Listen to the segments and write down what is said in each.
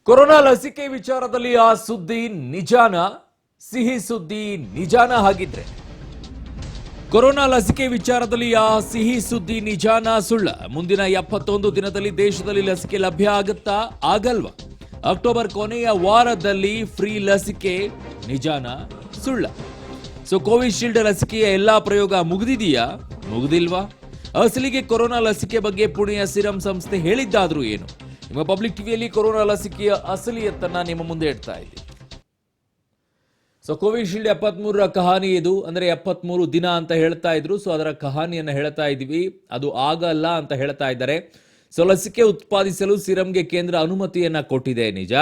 Corona ಲಸಿಕೆ ವಿಚಾರದಲ್ಲಿ ಆ ಸುದ್ದಿ ನಿಜಾನ, ಸಿಹಿ ಸುದ್ದಿ ನಿಜಾನ ಹಾಗಿದ್ರೆ ಕೊರೋನಾ ಲಸಿಕೆ ವಿಚಾರದಲ್ಲಿ ಆ ಸಿಹಿ ಸುದ್ದಿ ನಿಜಾನ ಸುಳ್ಳ? ಮುಂದಿನ 71 ದಿನದಲ್ಲಿ ದೇಶದಲ್ಲಿ ಲಸಿಕೆ ಲಭ್ಯ ಆಗುತ್ತಾ ಆಗಲ್ವಾ? ಅಕ್ಟೋಬರ್ ಕೊನೆಯ ವಾರದಲ್ಲಿ ಫ್ರೀ ಲಸಿಕೆ ನಿಜಾನ ಸುಳ್ಳ? ಕೋವಿಶೀಲ್ಡ್ ಲಸಿಕೆಯ ಎಲ್ಲಾ ಪ್ರಯೋಗ ಮುಗಿದಿದೆಯಾ, ಮುಗಿದಿಲ್ವಾ? ಅಸಲಿಗೆ ಕೊರೋನಾ ಲಸಿಕೆ ಬಗ್ಗೆ ಪುಣೆಯ ಸಿರಂ ಸಂಸ್ಥೆ ಹೇಳಿದ್ದಾದ್ರೂ ಏನು? ನಿಮ್ಮ ಪಬ್ಲಿಕ್ ಟಿವಿಯಲ್ಲಿ ಕೊರೋನಾ ಲಸಿಕೆಯ ಅಸಲಿಯತ್ತನ್ನ ನಿಮ್ಮ ಮುಂದೆ ಇಡ್ತಾ ಇದ್ದೀವಿ. ಕೋವಿಶೀಲ್ಡ್ 73ರ ಕಹಾನಿ ಇದು. ಅಂದ್ರೆ 73 ದಿನ ಅಂತ ಹೇಳ್ತಾ ಇದ್ರು. ಅದರ ಕಹಾನಿಯನ್ನ ಹೇಳ್ತಾ ಇದೀವಿ. ಅದು ಆಗಲ್ಲ ಅಂತ ಹೇಳ್ತಾ ಇದ್ದಾರೆ. ಲಸಿಕೆ ಉತ್ಪಾದಿಸಲು ಸಿರಂಗೆ ಕೇಂದ್ರ ಅನುಮತಿಯನ್ನ ಕೊಟ್ಟಿದೆ ನಿಜ.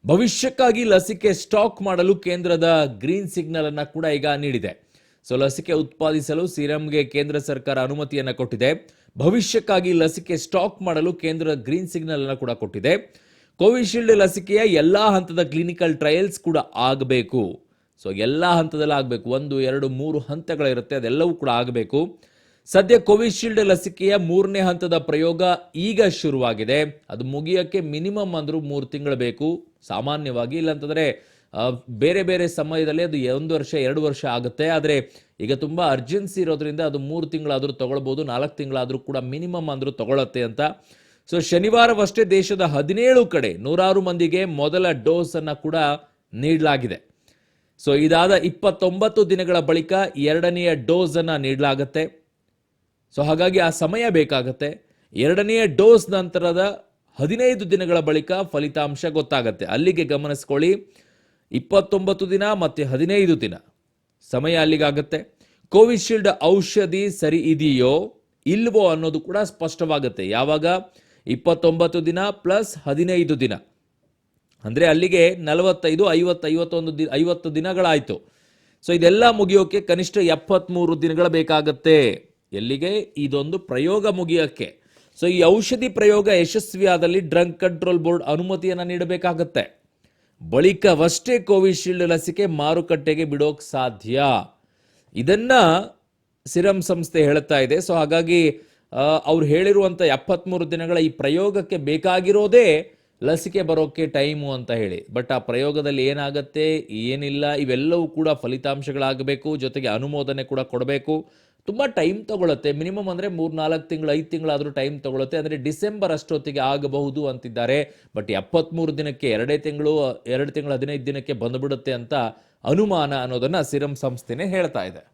ಭವಿಷ್ಯಕ್ಕಾಗಿ ಲಸಿಕೆ ಸ್ಟಾಕ್ ಮಾಡಲು ಕೇಂದ್ರದ ಗ್ರೀನ್ ಸಿಗ್ನಲ್ ಅನ್ನ ಕೂಡ ಈಗ ನೀಡಿದೆ. ಲಸಿಕೆ ಉತ್ಪಾದಿಸಲು ಸಿರಂಗೆ ಕೇಂದ್ರ ಸರ್ಕಾರ ಅನುಮತಿಯನ್ನ ಕೊಟ್ಟಿದೆ. ಭವಿಷ್ಯಕ್ಕಾಗಿ ಲಸಿಕೆ ಸ್ಟಾಕ್ ಮಾಡಲು ಕೇಂದ್ರ ಗ್ರೀನ್ ಸಿಗ್ನಲ್ ಅನ್ನು ಕೂಡ ಕೊಟ್ಟಿದೆ. ಕೋವಿಶೀಲ್ಡ್ ಲಸಿಕೆಯ ಎಲ್ಲಾ ಹಂತದ ಕ್ಲಿನಿಕಲ್ ಟ್ರಯಲ್ಸ್ ಕೂಡ ಆಗಬೇಕು. ಎಲ್ಲಾ ಹಂತದಲ್ಲಿ ಆಗಬೇಕು. 1, 2, 3 ಹಂತಗಳಿರುತ್ತೆ, ಅದೆಲ್ಲವೂ ಕೂಡ ಆಗಬೇಕು. ಸದ್ಯ ಕೋವಿಶೀಲ್ಡ್ ಲಸಿಕೆಯ 3ನೇ ಹಂತದ ಪ್ರಯೋಗ ಈಗ ಶುರುವಾಗಿದೆ. ಅದು ಮುಗಿಯಕ್ಕೆ ಮಿನಿಮಮ್ ಅಂದ್ರೂ 3 ತಿಂಗಳು ಬೇಕು ಸಾಮಾನ್ಯವಾಗಿ. ಇಲ್ಲಾಂತಂದ್ರೆ ಬೇರೆ ಬೇರೆ ಸಮಯದಲ್ಲಿ ಅದು 1 ವರ್ಷ 2 ವರ್ಷ ಆಗುತ್ತೆ. ಆದರೆ ಈಗ ತುಂಬಾ ಅರ್ಜೆನ್ಸಿ ಇರೋದ್ರಿಂದ ಅದು 3 ತಿಂಗಳಾದ್ರೂ ತಗೊಳ್ಬಹುದು, 4 ತಿಂಗಳಾದ್ರೂ ಕೂಡ ಮಿನಿಮಮ್ ಅಂದ್ರೂ ತಗೊಳತ್ತೆ ಅಂತ. ಶನಿವಾರವಷ್ಟೇ ದೇಶದ 17 ಕಡೆ 106 ಮಂದಿಗೆ ಮೊದಲ ಡೋಸ್ ಅನ್ನ ಕೂಡ ನೀಡಲಾಗಿದೆ. ಇದಾದ 29 ದಿನಗಳ ಬಳಿಕ 2ನೆಯ ಡೋಸ್ ಅನ್ನ ನೀಡಲಾಗುತ್ತೆ. ಹಾಗಾಗಿ ಆ ಸಮಯ ಬೇಕಾಗತ್ತೆ. 2ನೆಯ ಡೋಸ್ ನಂತರದ 15 ದಿನಗಳ ಬಳಿಕ ಫಲಿತಾಂಶ ಗೊತ್ತಾಗತ್ತೆ. ಅಲ್ಲಿಗೆ ಗಮನಿಸ್ಕೊಳ್ಳಿ, 29 ದಿನ ಮತ್ತೆ 15 ದಿನ ಸಮಯ ಅಲ್ಲಿಗಾಗತ್ತೆ. ಕೋವಿಶೀಲ್ಡ್ ಔಷಧಿ ಸರಿ ಇದೆಯೋ ಇಲ್ವೋ ಅನ್ನೋದು ಕೂಡ ಸ್ಪಷ್ಟವಾಗುತ್ತೆ. ಯಾವಾಗ 29 ದಿನ ಪ್ಲಸ್ 15 ದಿನ ಅಂದ್ರೆ ಅಲ್ಲಿಗೆ 45, 50 ದಿನಗಳಾಯ್ತು. ಇದೆಲ್ಲ ಮುಗಿಯೋಕೆ ಕನಿಷ್ಠ 73 ದಿನಗಳು ಬೇಕಾಗತ್ತೆ. ಎಲ್ಲಿಗೆ? ಇದೊಂದು ಪ್ರಯೋಗ ಮುಗಿಯೋಕ್ಕೆ. ಈ ಔಷಧಿ ಪ್ರಯೋಗ ಯಶಸ್ವಿಯಾದಲ್ಲಿ ಡ್ರಗ್ ಕಂಟ್ರೋಲ್ ಬೋರ್ಡ್ ಅನುಮತಿಯನ್ನ ನೀಡಬೇಕಾಗತ್ತೆ. ಬಳಿಕವಷ್ಟೇ ಕೋವಿಶೀಲ್ಡ್ ಲಸಿಕೆ ಮಾರುಕಟ್ಟೆಗೆ ಬಿಡೋಕ್ ಸಾಧ್ಯ. ಇದನ್ನ ಸಿರಂ ಸಂಸ್ಥೆ ಹೇಳ್ತಾ ಇದೆ. ಹಾಗಾಗಿ ಅವ್ರು ಹೇಳಿರುವಂತ 73 ದಿನಗಳ ಈ ಪ್ರಯೋಗಕ್ಕೆ ಬೇಕಾಗಿರೋದೇ ಲಸಿಕೆ ಬರೋಕ್ಕೆ ಟೈಮು ಅಂತ ಹೇಳಿ. ಬಟ್ ಆ ಪ್ರಯೋಗದಲ್ಲಿ ಏನಾಗತ್ತೆ ಏನಿಲ್ಲ ಇವೆಲ್ಲವೂ ಕೂಡ ಫಲಿತಾಂಶಗಳಾಗಬೇಕು, ಜೊತೆಗೆ ಅನುಮೋದನೆ ಕೂಡ ಕೊಡಬೇಕು. ತುಂಬಾ ಟೈಮ್ ತಗೊಳುತ್ತೆ. ಮಿನಿಮಮ್ ಅಂದ್ರೆ 3-4 ತಿಂಗಳು 5 ತಿಂಗಳಾದ್ರೂ ಟೈಮ್ ತಗೊಳುತ್ತೆ. ಅಂದ್ರೆ ಡಿಸೆಂಬರ್ ಅಷ್ಟೊತ್ತಿಗೆ ಆಗಬಹುದು ಅಂತಿದ್ದಾರೆ. ಬಟ್ 73 ದಿನಕ್ಕೆ 2 ತಿಂಗಳು 15 ದಿನಕ್ಕೆ ಬಂದುಬಿಡುತ್ತೆ ಅಂತ ಅನುಮಾನ ಅನ್ನೋದನ್ನ ಸಿರಂ ಸಂಸ್ಥೆನೇ ಹೇಳ್ತಾ ಇದೆ.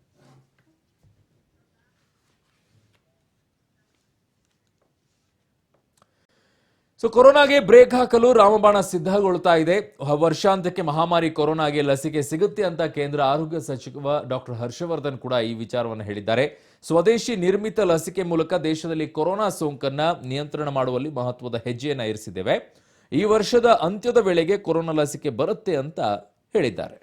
ಕೊರೋನಾಗೆ ಬ್ರೇಕ್ ಹಾಕಲು ರಾಮಬಾಣ ಸಿದ್ಧಗೊಳ್ತಾ ಇದೆ. ವರ್ಷಾಂತ್ಯಕ್ಕೆ ಮಹಾಮಾರಿ ಕೊರೋನಾಗೆ ಲಸಿಕೆ ಸಿಗುತ್ತೆ ಅಂತ ಕೇಂದ್ರ ಆರೋಗ್ಯ ಸಚಿವ ಡಾಕ್ಟರ್ ಹರ್ಷವರ್ಧನ್ ಕೂಡ ಈ ವಿಚಾರವನ್ನು ಹೇಳಿದ್ದಾರೆ. ಸ್ವದೇಶಿ ನಿರ್ಮಿತ ಲಸಿಕೆ ಮೂಲಕ ದೇಶದಲ್ಲಿ ಕೊರೋನಾ ಸೋಂಕನ್ನ ನಿಯಂತ್ರಣ ಮಾಡುವಲ್ಲಿ ಮಹತ್ವದ ಹೆಜ್ಜೆಯನ್ನ ಇರಿಸಿದ್ದೇವೆ. ಈ ವರ್ಷದ ಅಂತ್ಯದ ವೇಳೆಗೆ ಕೊರೋನಾ ಲಸಿಕೆ ಬರುತ್ತೆ ಅಂತ ಹೇಳಿದ್ದಾರೆ.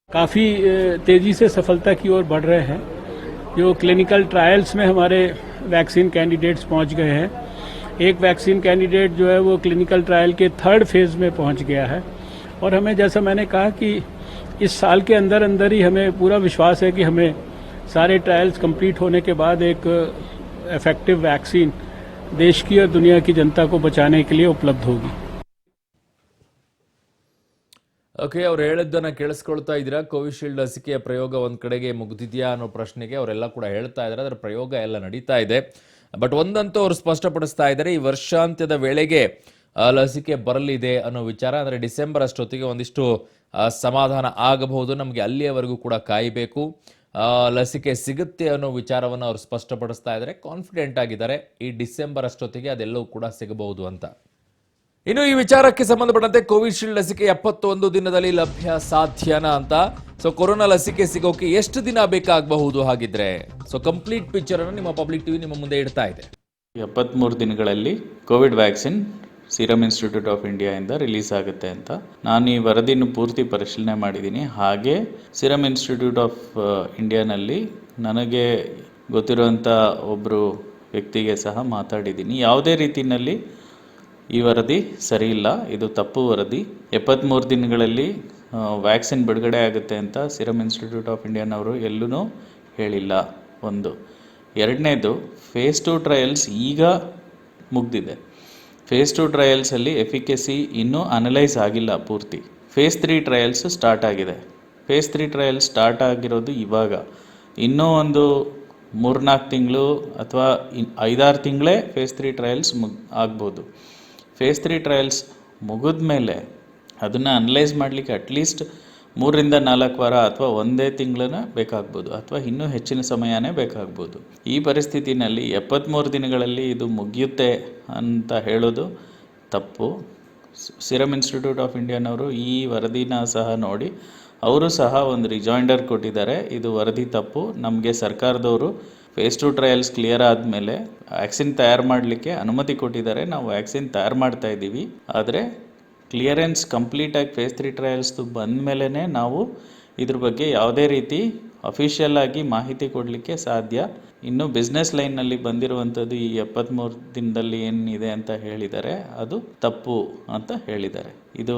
काफी तेजी से सफलता की ओर बढ़ रहे हैं. जो क्लिनिकल ट्रायल्स में हमारे वैक्सीन कैंडिडेट्स पहुंच गए हैं. एक वैक्सीन कैंडिडेट जो है वो क्लिनिकल ट्रायल के 3rd फेज में पहुंच गया है. और हमें, जैसा मैंने कहा कि इस साल के अंदर ही हमें पूरा विश्वास है कि हमें सारे ट्रायल्स कंप्लीट होने के बाद एक इफेक्टिव वैक्सीन देश की और दुनिया की जनता को बचाने के लिए उपलब्ध होगी. ಓಕೆ, ಅವ್ರು ಹೇಳಿದ್ದನ್ನ ಕೇಳಿಸ್ಕೊಳ್ತಾ ಇದ್ದೀರಾ. ಕೋವಿಶೀಲ್ಡ್ ಲಸಿಕೆಯ ಪ್ರಯೋಗ ಒಂದ್ ಕಡೆಗೆ ಮುಗಿದಿದೆಯಾ ಅನ್ನೋ ಪ್ರಶ್ನೆಗೆ ಅವರೆಲ್ಲ ಕೂಡ ಹೇಳ್ತಾ ಇದ್ದಾರೆ ಅದರ ಪ್ರಯೋಗ ಎಲ್ಲ ನಡೀತಾ ಇದೆ. ಬಟ್ ಒಂದಂತೂ ಅವರು ಸ್ಪಷ್ಟಪಡಿಸ್ತಾ ಇದ್ದಾರೆ, ಈ ವರ್ಷಾಂತ್ಯದ ವೇಳೆಗೆ ಲಸಿಕೆ ಬರಲಿದೆ ಅನ್ನೋ ವಿಚಾರ. ಅಂದ್ರೆ ಡಿಸೆಂಬರ್ ಅಷ್ಟೊತ್ತಿಗೆ ಒಂದಿಷ್ಟು ಸಮಾಧಾನ ಆಗಬಹುದು. ನಮಗೆ ಅಲ್ಲಿಯವರೆಗೂ ಕೂಡ ಕಾಯಬೇಕು. ಲಸಿಕೆ ಸಿಗುತ್ತೆ ಅನ್ನೋ ವಿಚಾರವನ್ನು ಅವರು ಸ್ಪಷ್ಟಪಡಿಸ್ತಾ ಇದ್ದಾರೆ. ಕಾನ್ಫಿಡೆಂಟ್ ಆಗಿದ್ದಾರೆ ಈ ಡಿಸೆಂಬರ್ ಅಷ್ಟೊತ್ತಿಗೆ ಅದೆಲ್ಲವೂ ಕೂಡ ಸಿಗಬಹುದು ಅಂತ. ಇನ್ನು ಈ ವಿಚಾರಕ್ಕೆ ಸಂಬಂಧಪಟ್ಟಂತೆ ಕೋವಿಶೀಲ್ಡ್ ಲಸಿಕೆ 71 ದಿನದಲ್ಲಿ ಲಭ್ಯ ಸಾಧ್ಯನಾ ಅಂತ. ಕೊರೋನಾ ಲಸಿಕೆ ಸಿಗೋಕೆ ಎಷ್ಟು ದಿನ ಬೇಕಾಗಬಹುದು ಹಾಗಿದ್ರೆ? ಕಂಪ್ಲೀಟ್ ಪಿಕ್ಚರ್ ಅನ್ನು ನಿಮ್ಮ ಪಬ್ಲಿಕ್ ಟಿವಿ ನಿಮ್ಮ ಮುಂದೆ ಇಡ್ತಾ ಇದೆ. 73 ದಿನಗಳಲ್ಲಿ Covid vaccine serum Institute of India ಇಂದ ರಿಲೀಸ್ ಆಗುತ್ತೆ ಅಂತ ನಾನು ಈ ವರದಿಯನ್ನು ಪೂರ್ತಿ ಪರಿಶೀಲನೆ ಮಾಡಿದ್ದೀನಿ. ಹಾಗೆ ಸೀರಮ್ ಇನ್ಸ್ಟಿಟ್ಯೂಟ್ ಆಫ್ ಇಂಡಿಯಾನಲ್ಲಿ ನನಗೆ ಗೊತ್ತಿರುವಂಥ ಒಬ್ಬರು ವ್ಯಕ್ತಿಗೆ ಸಹ ಮಾತಾಡಿದ್ದೀನಿ. ಯಾವುದೇ ರೀತಿಯಲ್ಲಿ ಈ ವರದಿ ಸರಿ ಇಲ್ಲ, ಇದು ತಪ್ಪು ವರದಿ. 73 ದಿನಗಳಲ್ಲಿ ವ್ಯಾಕ್ಸಿನ್ ಬಿಡುಗಡೆ ಆಗುತ್ತೆ ಅಂತ ಸಿರಮ್ ಇನ್ಸ್ಟಿಟ್ಯೂಟ್ ಆಫ್ ಇಂಡಿಯಾನವರು ಎಲ್ಲೂ ಹೇಳಿಲ್ಲ. ಒಂದು ಎರಡನೇದು ಫೇಸ್ 2 ಟ್ರಯಲ್ಸ್ ಈಗ ಮುಗ್ದಿದೆ. ಫೇಸ್ 2 ಟ್ರಯಲ್ಸಲ್ಲಿ ಎಫಿಕೆಸಿ ಇನ್ನೂ ಅನಲೈಸ್ ಆಗಿಲ್ಲ ಪೂರ್ತಿ. ಫೇಸ್ 3 ಟ್ರಯಲ್ಸ್ ಸ್ಟಾರ್ಟ್ ಆಗಿದೆ. ಫೇಸ್ 3 ಟ್ರಯಲ್ಸ್ ಸ್ಟಾರ್ಟ್ ಆಗಿರೋದು ಇವಾಗ. ಇನ್ನೂ ಒಂದು 3-4 ತಿಂಗಳು ಅಥವಾ 5-6 ತಿಂಗಳೇ ಫೇಸ್ 3 ಟ್ರಯಲ್ಸ್ ಆಗ್ಬೋದು. ಫೇಸ್ 3 ಟ್ರಯಲ್ಸ್ ಮುಗಿದ ಮೇಲೆ ಅದನ್ನು ಅನಲೈಸ್ ಮಾಡಲಿಕ್ಕೆ ಅಟ್ಲೀಸ್ಟ್ 3-4 ವಾರ ಅಥವಾ ಒಂದೇ ತಿಂಗಳನ್ನ ಬೇಕಾಗ್ಬೋದು ಅಥವಾ ಇನ್ನೂ ಹೆಚ್ಚಿನ ಸಮಯನೇ ಬೇಕಾಗ್ಬೋದು. ಈ ಪರಿಸ್ಥಿತಿನಲ್ಲಿ 73 ದಿನಗಳಲ್ಲಿ ಇದು ಮುಗಿಯುತ್ತೆ ಅಂತ ಹೇಳೋದು ತಪ್ಪು. ಸಿರಮ್ ಇನ್ಸ್ಟಿಟ್ಯೂಟ್ ಆಫ್ ಇಂಡಿಯಾನವರು ಈ ವರದಿನ ಸಹ ನೋಡಿ ಅವರು ಸಹ ಒಂದು ರಿಜಾಯಿಂಡರ್ ಕೊಟ್ಟಿದ್ದಾರೆ. ಇದು ವರದಿ ತಪ್ಪು. ನಮಗೆ ಸರ್ಕಾರದವರು ಫೇಸ್ 2 ಟ್ರಯಲ್ಸ್ ಕ್ಲಿಯರ್ ಆದಮೇಲೆ ವ್ಯಾಕ್ಸಿನ್ ತಯಾರು ಮಾಡಲಿಕ್ಕೆ ಅನುಮತಿ ಕೊಟ್ಟಿದ್ದಾರೆ. ನಾವು ವ್ಯಾಕ್ಸಿನ್ ತಯಾರು ಮಾಡ್ತಾ ಇದ್ದೀವಿ. ಆದರೆ ಕ್ಲಿಯರೆನ್ಸ್ ಕಂಪ್ಲೀಟಾಗಿ ಫೇಸ್ 3 ಟ್ರಯಲ್ಸ್ದು ಬಂದ ಮೇಲೇ ನಾವು ಇದ್ರ ಬಗ್ಗೆ ಯಾವುದೇ ರೀತಿ ಅಫಿಷಿಯಲ್ ಆಗಿ ಮಾಹಿತಿ ಕೊಡಲಿಕ್ಕೆ ಸಾಧ್ಯ. ಇನ್ನು ಬಿಸ್ನೆಸ್ ಲೈನ್ನಲ್ಲಿ ಬಂದಿರುವಂಥದ್ದು ಈ 73 ದಿನದಲ್ಲಿ ಏನಿದೆ ಅಂತ ಹೇಳಿದ್ದಾರೆ ಅದು ತಪ್ಪು ಅಂತ ಹೇಳಿದ್ದಾರೆ. ಇದು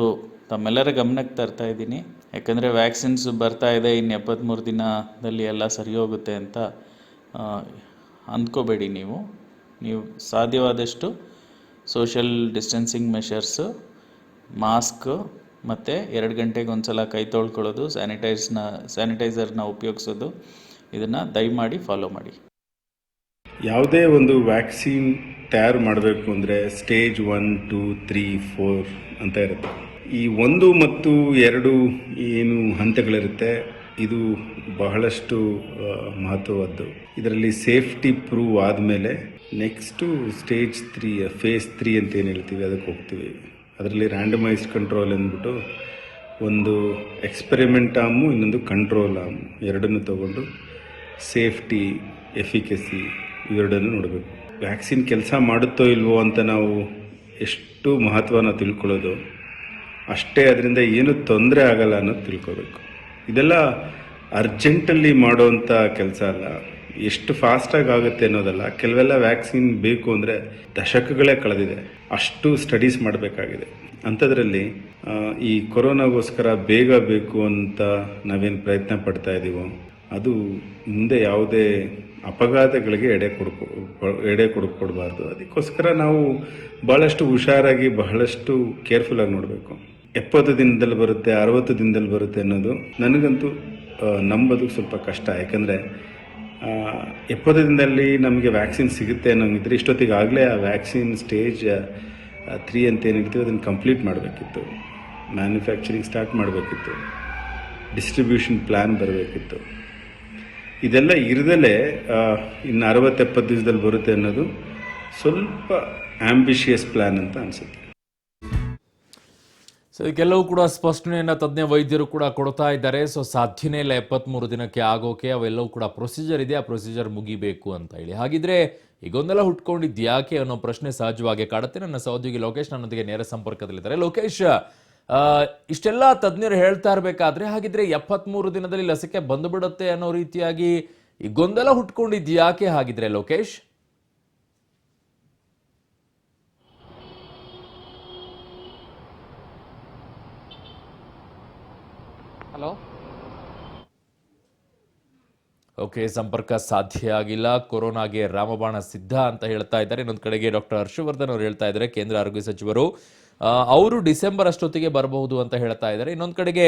ತಮ್ಮೆಲ್ಲರ ಗಮನಕ್ಕೆ ತರ್ತಾ ಇದ್ದೀನಿ. ಯಾಕಂದರೆ ವ್ಯಾಕ್ಸಿನ್ಸ್ ಬರ್ತಾ ಇದೆ, ಇನ್ನು 73 ದಿನದಲ್ಲಿ ಎಲ್ಲ ಸರಿ ಹೋಗುತ್ತೆ ಅಂತ ಅಂದ್ಕೋಬೇಡಿ. ನೀವು ಸಾಧ್ಯವಾದಷ್ಟು ಸೋಷಿಯಲ್ ಡಿಸ್ಟೆನ್ಸಿಂಗ್ ಮೆಷರ್ಸು, ಮಾಸ್ಕ್ ಮತ್ತು 2 ಗಂಟೆಗೆ ಒಂದು ಸಲ ಕೈ ತೊಳ್ಕೊಳ್ಳೋದು, ಸ್ಯಾನಿಟೈಸರ್ನ ಉಪಯೋಗಿಸೋದು, ಇದನ್ನು ದಯಮಾಡಿ ಫಾಲೋ ಮಾಡಿ. ಯಾವುದೇ ಒಂದು ವ್ಯಾಕ್ಸಿನ್ ತಯಾರು ಮಾಡಬೇಕು ಅಂದರೆ ಸ್ಟೇಜ್ 1, 2, 3, 4 ಅಂತ ಇರುತ್ತೆ. ಈ 1 ಮತ್ತು 2 ಏನು ಹಂತಗಳಿರುತ್ತೆ ಇದು ಬಹಳಷ್ಟು ಮಹತ್ವವಾದ್ದು. ಇದರಲ್ಲಿ ಸೇಫ್ಟಿ ಪ್ರೂವ್ ಆದಮೇಲೆ ನೆಕ್ಸ್ಟು ಸ್ಟೇಜ್ 3 ಫೇಸ್ 3 ಅಂತ ಏನು ಹೇಳ್ತೀವಿ ಅದಕ್ಕೆ ಹೋಗ್ತೀವಿ. ಅದರಲ್ಲಿ ರ್ಯಾಂಡಮೈಸ್ಡ್ ಕಂಟ್ರೋಲ್ ಅಂದ್ಬಿಟ್ಟು ಒಂದು ಎಕ್ಸ್ಪೆರಿಮೆಂಟ್ ಆಮು, ಇನ್ನೊಂದು ಕಂಟ್ರೋಲ್ ಆಮು, ಎರಡನ್ನು ತಗೊಂಡು ಸೇಫ್ಟಿ, ಎಫಿಕೆಸಿ ಇವೆರಡನ್ನು ನೋಡಬೇಕು. ವ್ಯಾಕ್ಸಿನ್ ಕೆಲಸ ಮಾಡುತ್ತೋ ಇಲ್ವೋ ಅಂತ ನಾವು ಎಷ್ಟು ಮಹತ್ವನ ತಿಳ್ಕೊಳ್ಳೋದು ಅಷ್ಟೇ ಅದರಿಂದ ಏನು ತೊಂದರೆ ಆಗಲ್ಲ ಅನ್ನೋದು ತಿಳ್ಕೊಬೇಕು. ಇದೆಲ್ಲ ಅರ್ಜೆಂಟಲ್ಲಿ ಮಾಡೋವಂಥ ಕೆಲಸ ಅಲ್ಲ, ಎಷ್ಟು ಫಾಸ್ಟಾಗಿ ಆಗುತ್ತೆ ಅನ್ನೋದಲ್ಲ. ಕೆಲವೆಲ್ಲ ವ್ಯಾಕ್ಸಿನ್ ಬೇಕು ಅಂದರೆ ದಶಕಗಳೇ ಕಳೆದಿದೆ, ಅಷ್ಟು ಸ್ಟಡೀಸ್ ಮಾಡಬೇಕಾಗಿದೆ. ಅಂಥದ್ರಲ್ಲಿ ಈ ಕೊರೋನಾಗೋಸ್ಕರ ಬೇಗ ಬೇಕು ಅಂತ ನಾವೇನು ಪ್ರಯತ್ನ ಪಡ್ತಾ ಇದ್ದೀವೋ ಅದು ಮುಂದೆ ಯಾವುದೇ ಅಪಘಾತಗಳಿಗೆ ಎಡೆ ಕೊಡಬಾರ್ದು. ಅದಕ್ಕೋಸ್ಕರ ನಾವು ಭಾಳಷ್ಟು ಹುಷಾರಾಗಿ ಬಹಳಷ್ಟು ಕೇರ್ಫುಲ್ಲಾಗಿ ನೋಡಬೇಕು. 70 ದಿನದಲ್ಲಿ ಬರುತ್ತೆ, 60 ದಿನದಲ್ಲಿ ಬರುತ್ತೆ ಅನ್ನೋದು ನನಗಂತೂ ನಂಬೋದು ಸ್ವಲ್ಪ ಕಷ್ಟ. ಯಾಕಂದರೆ 70 ದಿನದಲ್ಲಿ ನಮಗೆ ವ್ಯಾಕ್ಸಿನ್ ಸಿಗುತ್ತೆ ಅನ್ನೋಂಗಿದ್ರೆ ಇಷ್ಟೊತ್ತಿಗಾಗಲೇ ಆ ವ್ಯಾಕ್ಸಿನ್ ಸ್ಟೇಜ್ 3 ಅಂತ ಏನು ಹೇಳ್ತೀವಿ ಅದನ್ನು ಕಂಪ್ಲೀಟ್ ಮಾಡಬೇಕಿತ್ತು, ಮ್ಯಾನುಫ್ಯಾಕ್ಚರಿಂಗ್ ಸ್ಟಾರ್ಟ್ ಮಾಡಬೇಕಿತ್ತು, ಡಿಸ್ಟ್ರಿಬ್ಯೂಷನ್ ಪ್ಲ್ಯಾನ್ ಬರಬೇಕಿತ್ತು. ಇದೆಲ್ಲ ಇರದಲೇ ಇನ್ನು 60-70 ದಿವಸದಲ್ಲಿ ಬರುತ್ತೆ ಅನ್ನೋದು ಸ್ವಲ್ಪ ಆಂಬಿಷಿಯಸ್ ಪ್ಲ್ಯಾನ್ ಅಂತ ಅನಿಸುತ್ತೆ. ಸೊ ಇದಕ್ಕೆಲ್ಲವೂ ಕೂಡ ಸ್ಪಷ್ಟನೆಯನ್ನು ತಜ್ಞ ವೈದ್ಯರು ಕೂಡ ಕೊಡ್ತಾ ಇದ್ದಾರೆ. ಸೊ ಸಾಧ್ಯನೇ ಇಲ್ಲ 73 ದಿನಕ್ಕೆ ಆಗೋಕೆ, ಅವೆಲ್ಲವೂ ಕೂಡ ಪ್ರೊಸೀಜರ್ ಇದೆ, ಆ ಪ್ರೊಸೀಜರ್ ಮುಗಿಬೇಕು ಅಂತ ಹೇಳಿ. ಹಾಗಿದ್ರೆ ಈಗೊಂದೆಲ್ಲ ಹುಟ್ಕೊಂಡಿದ್ದು ಯಾಕೆ ಅನ್ನೋ ಪ್ರಶ್ನೆ ಸಹಜವಾಗಿ ಕಾಡುತ್ತೆ. ನನ್ನ ಸಹೋದ್ಯೋಗಿ ಲೋಕೇಶ್ ನನ್ನೊಂದಿಗೆ ನೇರ ಸಂಪರ್ಕದಲ್ಲಿದ್ದಾರೆ. ಲೋಕೇಶ್, ಇಷ್ಟೆಲ್ಲ ತಜ್ಞರು ಹೇಳ್ತಾ ಇರಬೇಕಾದ್ರೆ ಹಾಗಿದ್ರೆ 73 ದಿನದಲ್ಲಿ ಲಸಿಕೆ ಬಂದುಬಿಡುತ್ತೆ ಅನ್ನೋ ರೀತಿಯಾಗಿ ಈ ಗೊಂದಲ ಹುಟ್ಕೊಂಡಿದ್ದು ಯಾಕೆ ಹಾಗಿದ್ರೆ ಲೋಕೇಶ್? ಹಲೋ, ಓಕೆ, ಸಂಪರ್ಕ ಸಾಧ್ಯ ಆಗಿಲ್ಲ. ಕೊರೋನಾಗೆ ರಾಮಬಾಣ ಸಿದ್ಧ ಅಂತ ಹೇಳ್ತಾ ಇದ್ದಾರೆ. ಇನ್ನೊಂದು ಕಡೆಗೆ ಡಾಕ್ಟರ್ ಹರ್ಷವರ್ಧನ್ ಅವರು ಹೇಳ್ತಾ ಇದ್ದಾರೆ, ಕೇಂದ್ರ ಆರೋಗ್ಯ ಸಚಿವರು, ಅವರು ಡಿಸೆಂಬರ್ ಅಷ್ಟೊತ್ತಿಗೆ ಬರಬಹುದು ಅಂತ ಹೇಳ್ತಾ ಇದ್ದಾರೆ. ಇನ್ನೊಂದು ಕಡೆಗೆ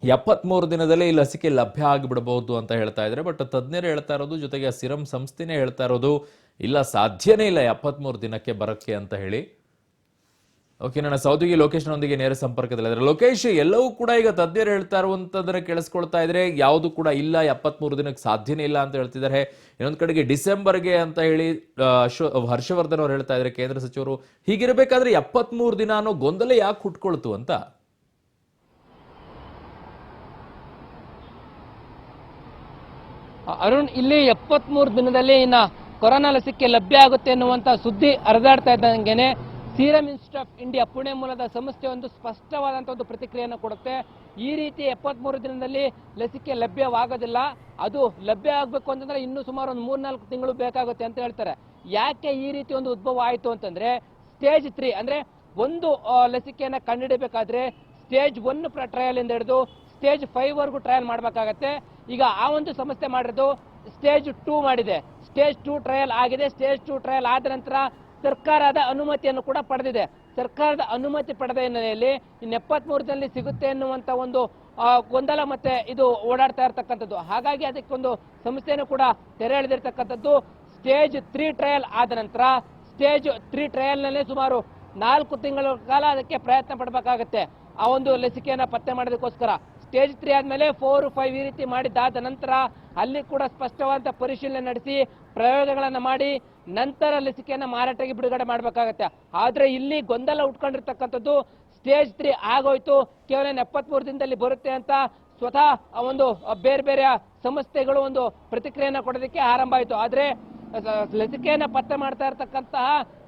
73 ದಿನದಲ್ಲೇ ಈ ಲಸಿಕೆ ಲಭ್ಯ ಆಗಿಬಿಡಬಹುದು ಅಂತ ಹೇಳ್ತಾ ಇದ್ದಾರೆ. ಬಟ್ ತಜ್ಞರು ಹೇಳ್ತಾ ಇರೋದು, ಜೊತೆಗೆ ಸಿರಮ್ ಸಂಸ್ಥೆನೇ ಹೇಳ್ತಾ ಇರೋದು, ಇಲ್ಲ ಸಾಧ್ಯನೇ ಇಲ್ಲ 73 ದಿನಕ್ಕೆ ಬರೋಕ್ಕೆ ಅಂತ ಹೇಳಿ. ಓಕೆ, ನನ್ನ ಸಹೋದ್ಯೋಗಿ ಲೋಕೇಶ್ನೊಂದಿಗೆ ನೇರ ಸಂಪರ್ಕದಲ್ಲಿದ್ದಾರೆ. ಲೋಕೇಶ್, ಎಲ್ಲವೂ ಕೂಡ ಈಗ ತಜ್ಞರು ಹೇಳ್ತಾ ಇರುವಂತಂದ್ರೆ ಕೇಳಿಸ್ಕೊಳ್ತಾ ಇದ್ರೆ ಯಾವುದು ಕೂಡ ಇಲ್ಲ, 73 ದಿನಕ್ಕೆ ಸಾಧ್ಯನೇ ಇಲ್ಲ ಅಂತ ಹೇಳ್ತಿದ್ದಾರೆ. ಇನ್ನೊಂದು ಕಡೆಗೆ ಡಿಸೆಂಬರ್ಗೆ ಅಂತ ಹೇಳಿ ಹರ್ಷವರ್ಧನ್ ಅವರು ಹೇಳ್ತಾ ಇದ್ದಾರೆ, ಕೇಂದ್ರ ಸಚಿವರು. ಹೀಗಿರಬೇಕಾದ್ರೆ 73 ದಿನ ಅನ್ನೋ ಗೊಂದಲ ಯಾಕೆ ಹುಟ್ಕೊಳ್ತು ಅಂತ? ಅರುಣ್, ಇಲ್ಲಿ 73 ದಿನದಲ್ಲಿ ಇನ್ನ ಕೊರೋನಾ ಲಸಿಕೆ ಲಭ್ಯ ಆಗುತ್ತೆ ಎನ್ನುವಂತ ಸುದ್ದಿ ಹರಿದಾಡ್ತಾ ಇದ್ದಂಗೆನೆ Serum Institute of India Pune ಮೂಲದ ಸಂಸ್ಥೆ ಒಂದು ಸ್ಪಷ್ಟವಾದಂಥ ಒಂದು ಪ್ರತಿಕ್ರಿಯೆಯನ್ನು ಕೊಡುತ್ತೆ. ಈ ರೀತಿ 73 ದಿನದಲ್ಲಿ ಲಸಿಕೆ ಲಭ್ಯವಾಗೋದಿಲ್ಲ, ಅದು ಲಭ್ಯ ಆಗಬೇಕು ಅಂತಂದ್ರೆ ಇನ್ನೂ ಸುಮಾರು ಒಂದು 3-4 ತಿಂಗಳು ಬೇಕಾಗುತ್ತೆ ಅಂತ ಹೇಳ್ತಾರೆ. ಯಾಕೆ ಈ ರೀತಿ ಒಂದು ಉದ್ಭವ ಆಯಿತು ಅಂತಂದ್ರೆ, ಸ್ಟೇಜ್ 3 ಅಂದ್ರೆ ಒಂದು ಲಸಿಕೆಯನ್ನು ಕಂಡುಹಿಡಬೇಕಾದ್ರೆ ಸ್ಟೇಜ್ 1 ಟ್ರಯಲ್ ಇಂದ ಹಿಡಿದು ಸ್ಟೇಜ್ 5 ವರೆಗೂ ಟ್ರಯಲ್ ಮಾಡಬೇಕಾಗತ್ತೆ. ಈಗ ಆ ಒಂದು ಸಂಸ್ಥೆ ಮಾಡಿರೋದು ಸ್ಟೇಜ್ 2 ಮಾಡಿದೆ. ಸ್ಟೇಜ್ 2 ಟ್ರಯಲ್ ಆಗಿದೆ. ಸ್ಟೇಜ್ 2 ಟ್ರಯಲ್ ಆದ ನಂತರ ಸರ್ಕಾರದ ಅನುಮತಿಯನ್ನು ಕೂಡ ಪಡೆದಿದೆ. ಸರ್ಕಾರದ ಅನುಮತಿ ಪಡೆದ ಹಿನ್ನೆಲೆಯಲ್ಲಿ ಇನ್ನು 73 ದಿನದಲ್ಲಿ ಸಿಗುತ್ತೆ ಎನ್ನುವಂತ ಒಂದು ಗೊಂದಲ ಮತ್ತೆ ಇದು ಓಡಾಡ್ತಾ ಇರತಕ್ಕಂಥದ್ದು. ಹಾಗಾಗಿ ಅದಕ್ಕೊಂದು ಸಂಸ್ಥೆಯನ್ನು ಕೂಡ ತೆರೆ ಎಳೆದಿರ್ತಕ್ಕಂಥದ್ದು. ಸ್ಟೇಜ್ 3 ಟ್ರಯಲ್ ಆದ ನಂತರ ಸ್ಟೇಜ್ 3 ಟ್ರಯಲ್ನಲ್ಲಿ ಸುಮಾರು 4 ತಿಂಗಳ ಕಾಲ ಅದಕ್ಕೆ ಪ್ರಯತ್ನ ಪಡಬೇಕಾಗತ್ತೆ ಆ ಒಂದು ಲಸಿಕೆಯನ್ನು ಪತ್ತೆ ಮಾಡೋದಕ್ಕೋಸ್ಕರ. ಸ್ಟೇಜ್ 3 ಆದಮೇಲೆ 4, 5 ಈ ರೀತಿ ಮಾಡಿದ್ದಾದ ನಂತರ ಅಲ್ಲಿ ಕೂಡ ಸ್ಪಷ್ಟವಾದ ಪರಿಶೀಲನೆ ನಡೆಸಿ ಪ್ರಯೋಗಗಳನ್ನು ಮಾಡಿ ನಂತರ ಲಸಿಕೆಯನ್ನು ಮಾರಾಟಕ್ಕೆ ಬಿಡುಗಡೆ ಮಾಡಬೇಕಾಗತ್ತೆ. ಆದರೆ ಇಲ್ಲಿ ಗೊಂದಲ ಉಟ್ಕೊಂಡಿರ್ತಕ್ಕಂಥದ್ದು ಸ್ಟೇಜ್ 3 ಆಗೋಯ್ತು, ಕೇವಲ 73 ದಿನದಲ್ಲಿ ಬರುತ್ತೆ ಅಂತ ಸ್ವತಃ ಒಂದು ಬೇರೆ ಬೇರೆ ಸಂಸ್ಥೆಗಳು ಒಂದು ಪ್ರತಿಕ್ರಿಯೆಯನ್ನು ಕೊಡೋದಕ್ಕೆ ಆರಂಭ ಆಯಿತು. ಆದರೆ ಲಸಿಕೆಯನ್ನು ಪತ್ತೆ ಮಾಡ್ತಾ ಇರತಕ್ಕಂತಹ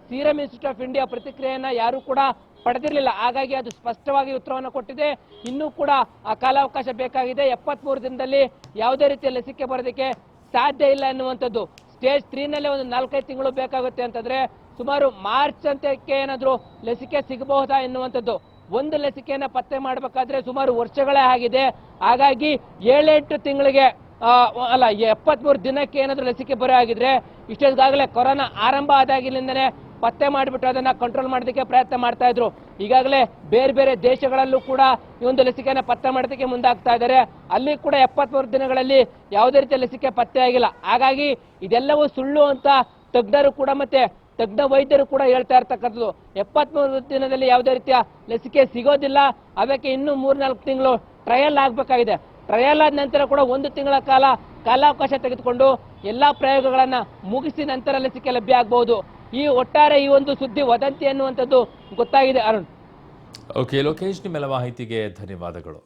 ಸೀರಮ್ ಇನ್ಸ್ಟಿಟ್ಯೂಟ್ ಆಫ್ ಇಂಡಿಯಾ ಪ್ರತಿಕ್ರಿಯೆಯನ್ನು ಯಾರು ಕೂಡ ಪಡೆದಿರಲಿಲ್ಲ. ಹಾಗಾಗಿ ಅದು ಸ್ಪಷ್ಟವಾಗಿ ಉತ್ತರವನ್ನು ಕೊಟ್ಟಿದೆ. ಇನ್ನೂ ಕೂಡ ಆ ಕಾಲಾವಕಾಶ ಬೇಕಾಗಿದೆ. 73 ದಿನದಲ್ಲಿ ಯಾವುದೇ ರೀತಿಯ ಲಸಿಕೆ ಬರೋದಕ್ಕೆ ಸಾಧ್ಯ ಇಲ್ಲ ಎನ್ನುವಂಥದ್ದು. ಸ್ಟೇಜ್ 3ನಲ್ಲಿ ಒಂದು 4-5 ತಿಂಗಳು ಬೇಕಾಗುತ್ತೆ ಅಂತಂದ್ರೆ ಸುಮಾರು ಮಾರ್ಚ್ ಅಂತಕ್ಕೆ ಏನಾದರೂ ಲಸಿಕೆ ಸಿಗಬಹುದಾ ಎನ್ನುವಂಥದ್ದು. ಒಂದು ಲಸಿಕೆಯನ್ನು ಪತ್ತೆ ಮಾಡಬೇಕಾದ್ರೆ ಸುಮಾರು ವರ್ಷಗಳೇ ಆಗಿದೆ. ಹಾಗಾಗಿ 7-8 ತಿಂಗಳಿಗೆ 73 ದಿನಕ್ಕೆ ಏನಾದರೂ ಲಸಿಕೆ ಬರೋ ಆಗಿದ್ರೆ ಇಷ್ಟೊಂದಾಗಲೇ ಕೊರೋನಾ ಆರಂಭ ಆದಾಗಿನಿಂದಲೇ ಪತ್ತೆ ಮಾಡಿಬಿಟ್ಟು ಅದನ್ನ ಕಂಟ್ರೋಲ್ ಮಾಡೋದಕ್ಕೆ ಪ್ರಯತ್ನ ಮಾಡ್ತಾ ಇದ್ರು. ಈಗಾಗಲೇ ಬೇರೆ ಬೇರೆ ದೇಶಗಳಲ್ಲೂ ಕೂಡ ಈ ಒಂದು ಲಸಿಕೆಯನ್ನು ಪತ್ತೆ ಮಾಡೋದಕ್ಕೆ ಮುಂದಾಗ್ತಾ ಇದ್ದಾರೆ. ಅಲ್ಲಿ ಕೂಡ 73 ದಿನಗಳಲ್ಲಿ ಯಾವುದೇ ರೀತಿಯ ಲಸಿಕೆ ಪತ್ತೆ ಆಗಿಲ್ಲ. ಹಾಗಾಗಿ ಇದೆಲ್ಲವೂ ಸುಳ್ಳು ಅಂತ ತಜ್ಞರು ಕೂಡ ಮತ್ತೆ ತಜ್ಞ ವೈದ್ಯರು ಕೂಡ ಹೇಳ್ತಾ ಇರ್ತಕ್ಕಂಥದ್ದು. 73 ದಿನದಲ್ಲಿ ಯಾವುದೇ ರೀತಿಯ ಲಸಿಕೆ ಸಿಗೋದಿಲ್ಲ. ಅದಕ್ಕೆ ಇನ್ನೂ 3-4 ತಿಂಗಳು ಟ್ರಯಲ್ ಆಗಬೇಕಾಗಿದೆ. ಟ್ರಯಲ್ ಆದ ನಂತರ ಕೂಡ 1 ತಿಂಗಳ ಕಾಲಾವಕಾಶ ತೆಗೆದುಕೊಂಡು ಎಲ್ಲಾ ಪ್ರಯೋಗಗಳನ್ನ ಮುಗಿಸಿ ನಂತರ ಲಸಿಕೆ ಲಭ್ಯ ಆಗಬಹುದು. ಈ ಒಟ್ಟಾರೆ ಈ ಒಂದು ಸುದ್ದಿ ವದಂತಿ ಅನ್ನುವಂಥದ್ದು ಗೊತ್ತಾಗಿದೆ. ಅರುಣ್. ಓಕೆ ಲೋಕೇಶ್, ನಿಮ್ಮೆಲ್ಲ ಮಾಹಿತಿಗೆ ಧನ್ಯವಾದಗಳು.